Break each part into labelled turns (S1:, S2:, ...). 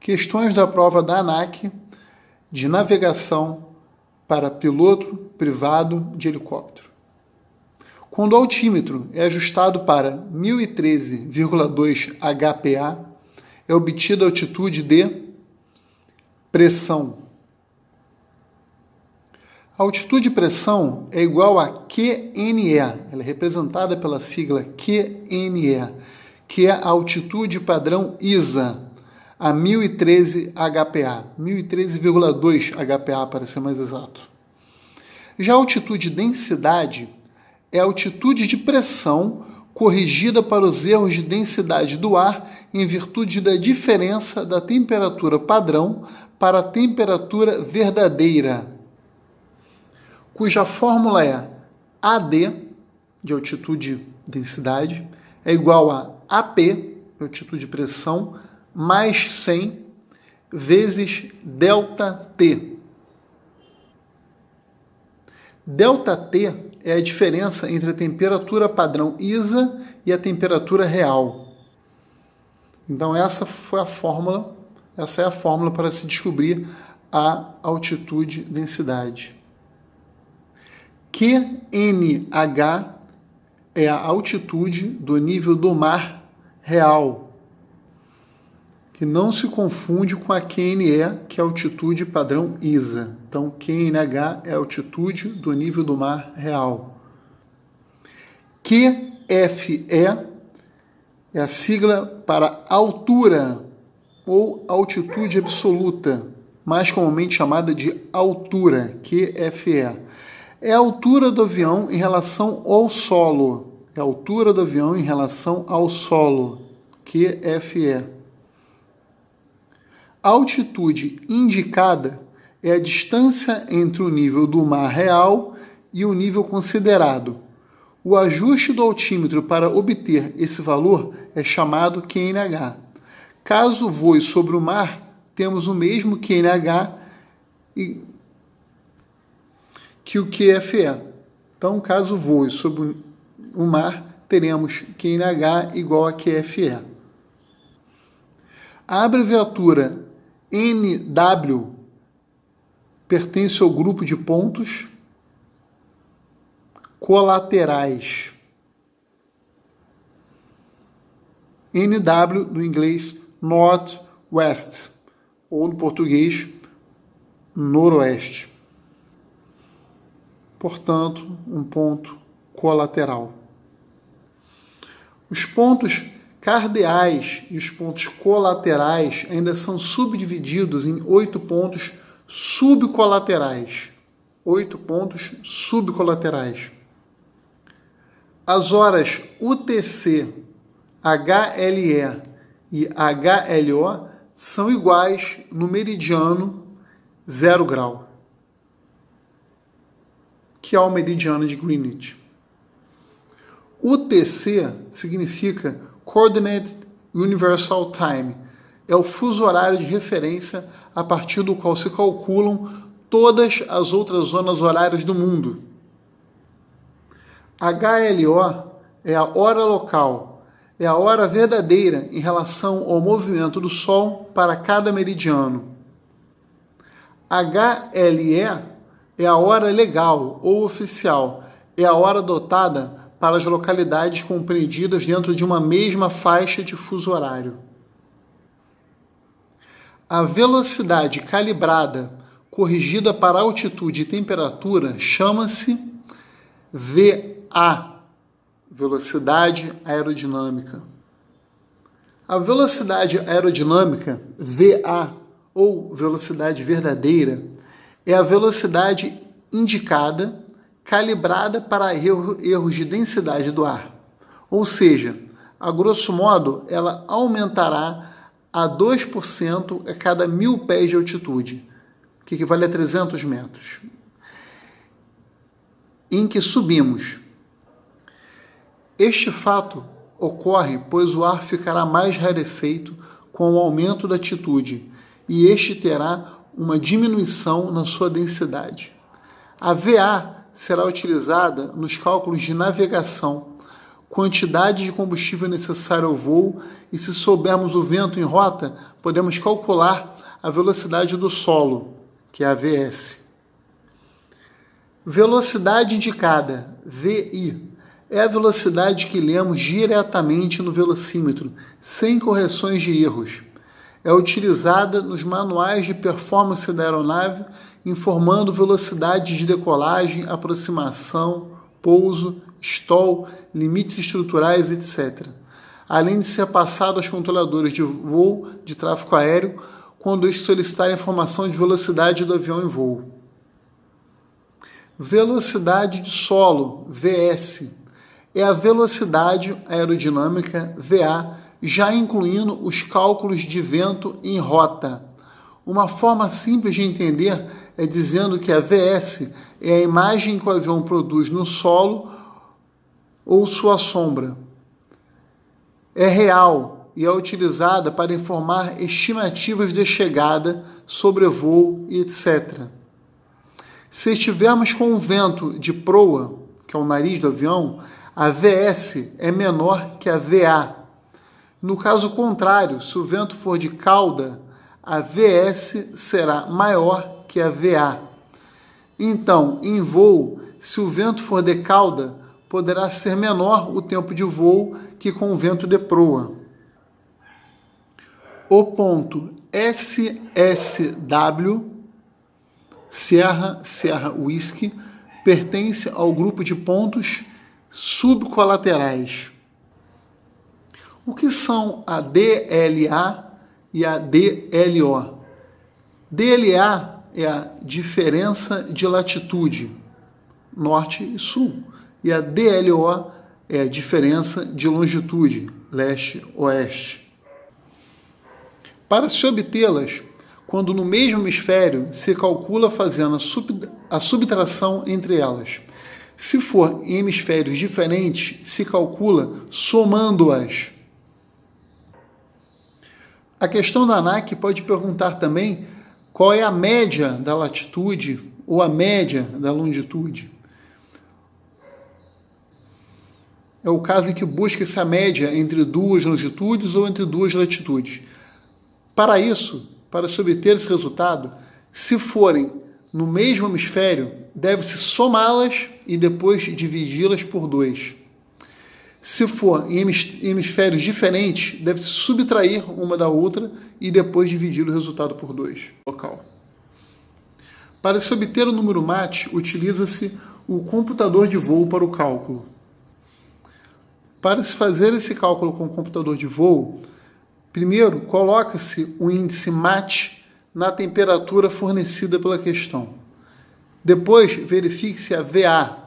S1: Questões da prova da ANAC de navegação para piloto privado de helicóptero. Quando o altímetro é ajustado para 1013,2 HPA, é obtida a altitude de pressão. A altitude de pressão é igual a QNE, ela é representada pela sigla QNE, que é a altitude padrão ISA, a 1013 HPA, 1013,2 HPA para ser mais exato. Já a altitude de densidade é a altitude de pressão corrigida para os erros de densidade do ar em virtude da diferença da temperatura padrão para a temperatura verdadeira, cuja fórmula é AD, de altitude de densidade, é igual a AP, altitude de pressão, mais 100 vezes ΔT. ΔT é a diferença entre a temperatura padrão ISA e a temperatura real. Então essa é a fórmula para se descobrir a altitude-densidade. QNH é a altitude do nível do mar real, que não se confunde com a QNE, que é a altitude padrão ISA. Então, QNH é a altitude do nível do mar real. QFE é a sigla para altura ou altitude absoluta, mais comumente chamada de altura, QFE. É a altura do avião em relação ao solo. É a altura do avião em relação ao solo, QFE. A altitude indicada é a distância entre o nível do mar real e o nível considerado. O ajuste do altímetro para obter esse valor é chamado QNH. Caso voe sobre o mar, temos o mesmo QNH que o QFE. Então, caso voe sobre o mar, teremos QNH igual a QFE. A abreviatura NW pertence ao grupo de pontos colaterais. NW, do inglês Northwest, ou no português Noroeste. Portanto, um ponto colateral. Os pontos cardeais e os pontos colaterais ainda são subdivididos em 8 pontos subcolaterais. 8 pontos subcolaterais. As horas UTC, HLE e HLO são iguais no meridiano 0 grau, que é o meridiano de Greenwich. UTC significa Coordinated Universal Time. É o fuso horário de referência a partir do qual se calculam todas as outras zonas horárias do mundo. HLO é a hora local, é a hora verdadeira em relação ao movimento do Sol para cada meridiano. HLE é a hora legal ou oficial, é a hora adotada para as localidades compreendidas dentro de uma mesma faixa de fuso horário. A velocidade calibrada, corrigida para altitude e temperatura, chama-se VA, velocidade aerodinâmica. A velocidade aerodinâmica, VA, ou velocidade verdadeira, é a velocidade indicada, calibrada para erros de densidade do ar. Ou seja, a grosso modo, ela aumentará a 2% a cada 1.000 pés de altitude, que equivale a 300 metros, em que subimos. Este fato ocorre pois o ar ficará mais rarefeito com o aumento da altitude, e este terá uma diminuição na sua densidade. A VA será utilizada nos cálculos de navegação, quantidade de combustível necessária ao voo, e se soubermos o vento em rota, podemos calcular a velocidade do solo, que é a Vs. Velocidade indicada, VI, é a velocidade que lemos diretamente no velocímetro, sem correções de erros. É utilizada nos manuais de performance da aeronave, informando velocidade de decolagem, aproximação, pouso, stall, limites estruturais, etc. Além de ser passado aos controladores de voo de tráfego aéreo quando eles solicitarem informação de velocidade do avião em voo. Velocidade de solo, VS, é a velocidade aerodinâmica, VA, já incluindo os cálculos de vento em rota. Uma forma simples de entender é dizendo que a VS é a imagem que o avião produz no solo ou sua sombra. É real e é utilizada para informar estimativas de chegada, sobrevoo e etc. Se estivermos com um vento de proa, que é o nariz do avião, a VS é menor que a VA. No caso contrário, se o vento for de cauda, a VS será maior que a VA. Então, em voo, se o vento for de cauda, poderá ser menor o tempo de voo que com o vento de proa. O ponto SSW, Sierra Whisky, pertence ao grupo de pontos subcolaterais. O que são a DLA e a DLO? DLA é a diferença de latitude, norte e sul, e a DLO é a diferença de longitude, leste-oeste. Para se obtê-las, quando no mesmo hemisfério se calcula fazendo a subtração entre elas. Se for em hemisférios diferentes, se calcula somando-as. A questão da ANAC pode perguntar também qual é a média da latitude ou a média da longitude. É o caso em que busca-se a média entre duas longitudes ou entre duas latitudes. Para isso, para se obter esse resultado, se forem no mesmo hemisfério, deve-se somá-las e depois dividi-las por 2. Se for em hemisférios diferentes, deve-se subtrair uma da outra e depois dividir o resultado por 2. Local. Para se obter o número MAT, utiliza-se o computador de voo para o cálculo. Para se fazer esse cálculo com o computador de voo, primeiro coloca-se o índice MAT na temperatura fornecida pela questão. Depois, verifique-se a VA,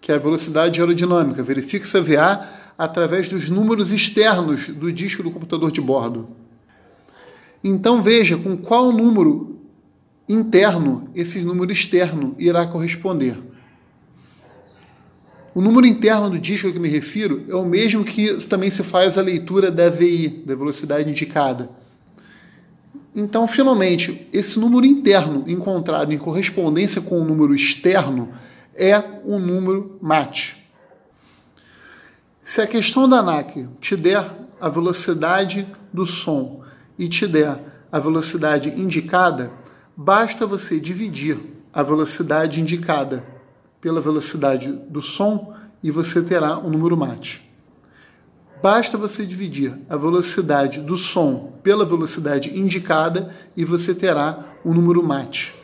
S1: que é a velocidade aerodinâmica. Verifique-se a VA através dos números externos do disco do computador de bordo. Então veja com qual número interno esse número externo irá corresponder. O número interno do disco a que me refiro é o mesmo que também se faz a leitura da VI, da velocidade indicada. Então, finalmente, esse número interno encontrado em correspondência com o número externo é um número MAT. Se a questão da ANAC te der a velocidade do som e te der a velocidade indicada, basta você dividir a velocidade indicada pela velocidade do som e você terá um número MAT. Basta você dividir a velocidade do som pela velocidade indicada e você terá um número MAT.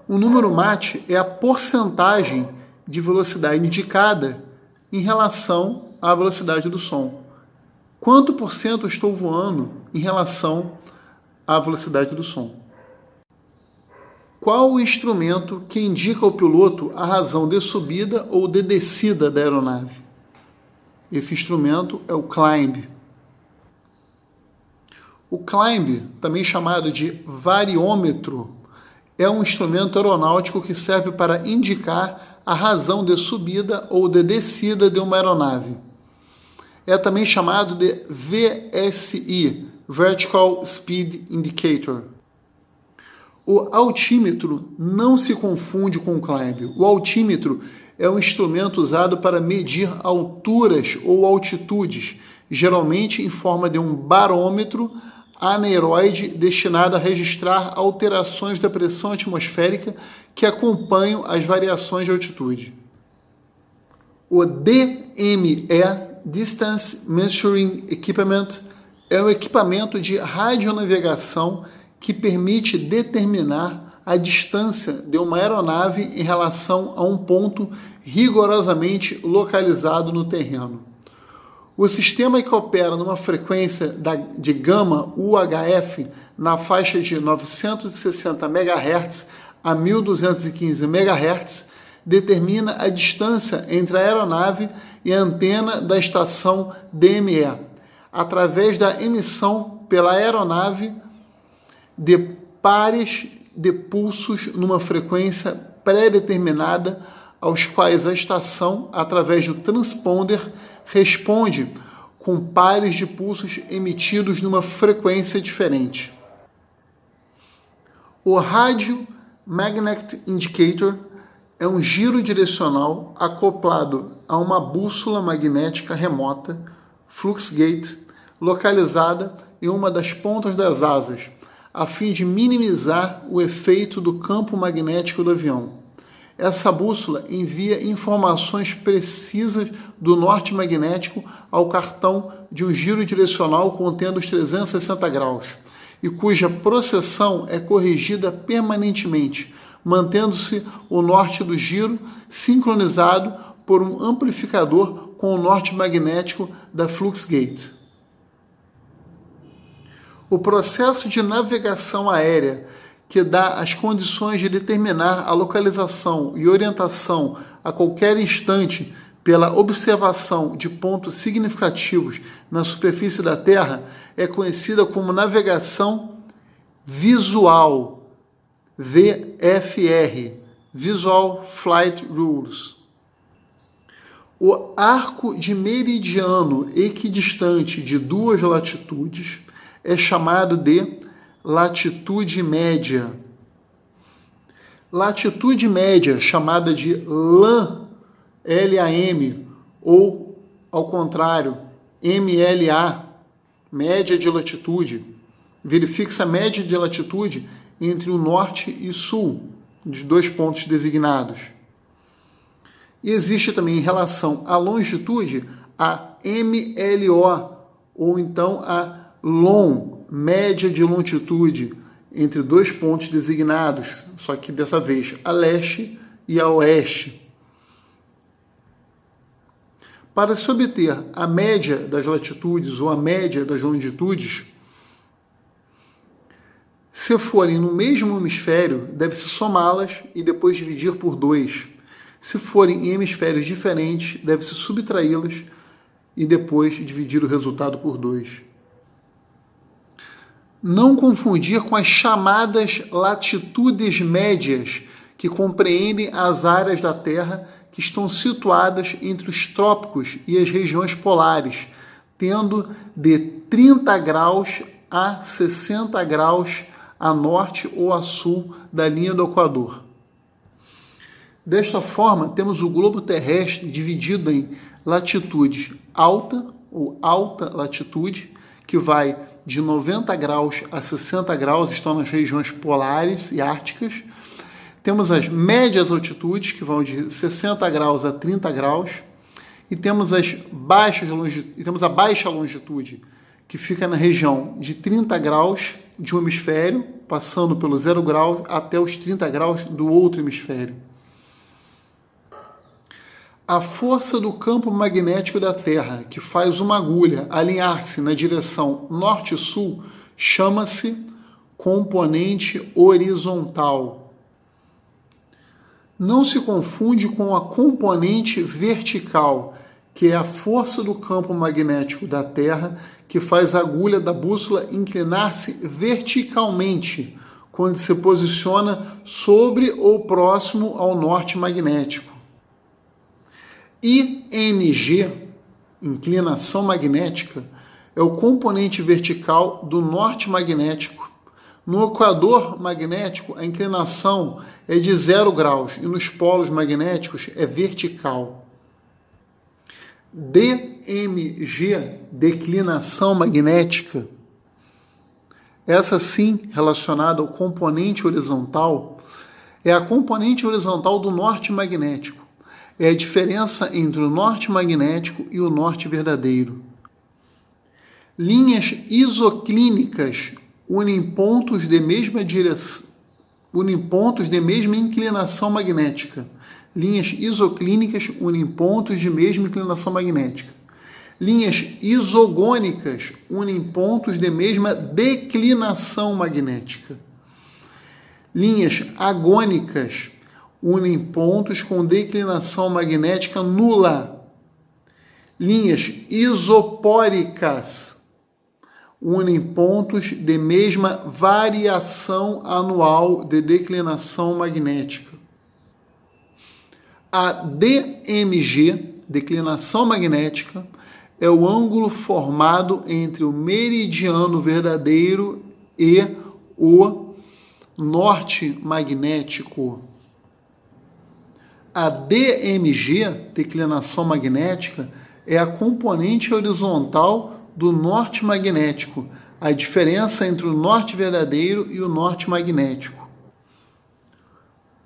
S1: O número MAT é a porcentagem de velocidade indicada em relação à velocidade do som. Quanto por cento eu estou voando em relação à velocidade do som? Qual o instrumento que indica ao piloto a razão de subida ou de descida da aeronave? Esse instrumento é o climb. O climb, também chamado de variômetro, é um instrumento aeronáutico que serve para indicar a razão de subida ou de descida de uma aeronave. É também chamado de VSI, Vertical Speed Indicator. O altímetro não se confunde com o climb. O altímetro é um instrumento usado para medir alturas ou altitudes, geralmente em forma de um barômetro aneroide destinado a registrar alterações da pressão atmosférica que acompanham as variações de altitude. O DME, Distance Measuring Equipment, é um equipamento de radionavegação que permite determinar a distância de uma aeronave em relação a um ponto rigorosamente localizado no terreno. O sistema que opera numa frequência de gama UHF na faixa de 960 MHz a 1215 MHz determina a distância entre a aeronave e a antena da estação DME, através da emissão pela aeronave de pares de pulsos numa frequência pré-determinada, aos quais a estação, através do transponder, responde com pares de pulsos emitidos numa frequência diferente. O Radio Magnetic Indicator é um giro direcional acoplado a uma bússola magnética remota, Fluxgate, localizada em uma das pontas das asas, a fim de minimizar o efeito do campo magnético do avião. Essa bússola envia informações precisas do norte magnético ao cartão de um giro direcional contendo os 360 graus, e cuja processão é corrigida permanentemente, mantendo-se o norte do giro sincronizado por um amplificador com o norte magnético da Fluxgate. O processo de navegação aérea, que dá as condições de determinar a localização e orientação a qualquer instante pela observação de pontos significativos na superfície da Terra, é conhecida como navegação visual, VFR, Visual Flight Rules. O arco de meridiano equidistante de duas latitudes é chamado de latitude média. Latitude média, chamada de LAM, LAM, ou, ao contrário, MLA, média de latitude, verifica-se a média de latitude entre o norte e sul, dos dois pontos designados. E existe também, em relação à longitude, a MLO, ou então a LOM, média de longitude, entre dois pontos designados, só que dessa vez a leste e a oeste. Para se obter a média das latitudes ou a média das longitudes, se forem no mesmo hemisfério, deve-se somá-las e depois dividir por 2. Se forem em hemisférios diferentes, deve-se subtraí-las e depois dividir o resultado por 2. Não confundir com as chamadas latitudes médias, que compreendem as áreas da Terra que estão situadas entre os trópicos e as regiões polares, tendo de 30 graus a 60 graus a norte ou a sul da linha do Equador. Desta forma, temos o globo terrestre dividido em latitude alta, ou alta latitude, que vai de 90 graus a 60 graus, estão nas regiões polares e árticas. Temos as médias altitudes, que vão de 60 graus a 30 graus. E temos a baixa longitude, que fica na região de 30 graus de um hemisfério, passando pelo 0 grau até os 30 graus do outro hemisfério. A força do campo magnético da Terra, que faz uma agulha alinhar-se na direção norte-sul, chama-se componente horizontal. Não se confunde com a componente vertical, que é a força do campo magnético da Terra, que faz a agulha da bússola inclinar-se verticalmente, quando se posiciona sobre ou próximo ao norte magnético. ING, inclinação magnética, é o componente vertical do norte magnético, No equador magnético, a inclinação é de 0 graus e nos polos magnéticos é vertical. DMG, declinação magnética, essa sim relacionada ao componente horizontal, é a componente horizontal do norte magnético. É a diferença entre o norte magnético e o norte verdadeiro. Linhas isoclínicas unem pontos de mesma inclinação magnética. Linhas isoclínicas unem pontos de mesma inclinação magnética. Linhas isogônicas unem pontos de mesma declinação magnética. Linhas agônicas unem pontos com declinação magnética nula. Linhas isopóricas unem pontos de mesma variação anual de declinação magnética. A DMG, declinação magnética, é o ângulo formado entre o meridiano verdadeiro e o norte magnético. A DMG, declinação magnética, é a componente horizontal do norte magnético, a diferença entre o norte verdadeiro e o norte magnético.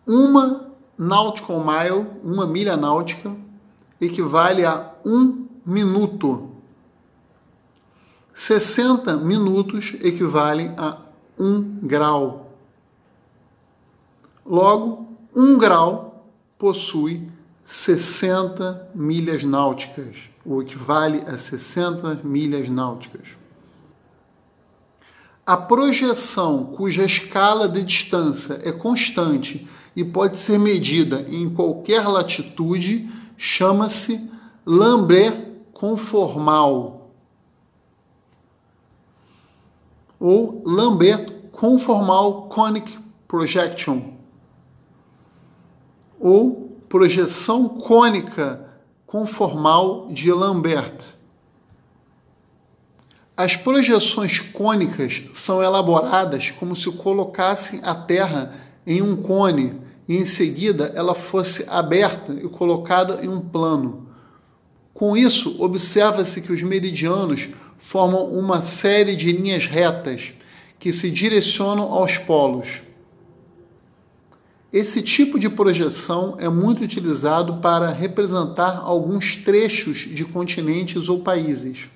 S1: Uma nautical mile, uma milha náutica, equivale a 1 minuto. 60 minutos equivalem a 1 grau. Logo, 1 grau possui 60 milhas náuticas, ou equivale a 60 milhas náuticas. A projeção cuja escala de distância é constante e pode ser medida em qualquer latitude chama-se Lambert conformal ou Lambert conformal conic projection ou projeção cônica conformal de Lambert. As projeções cônicas são elaboradas como se colocassem a Terra em um cone e em seguida ela fosse aberta e colocada em um plano. Com isso, observa-se que os meridianos formam uma série de linhas retas que se direcionam aos polos. Esse tipo de projeção é muito utilizado para representar alguns trechos de continentes ou países.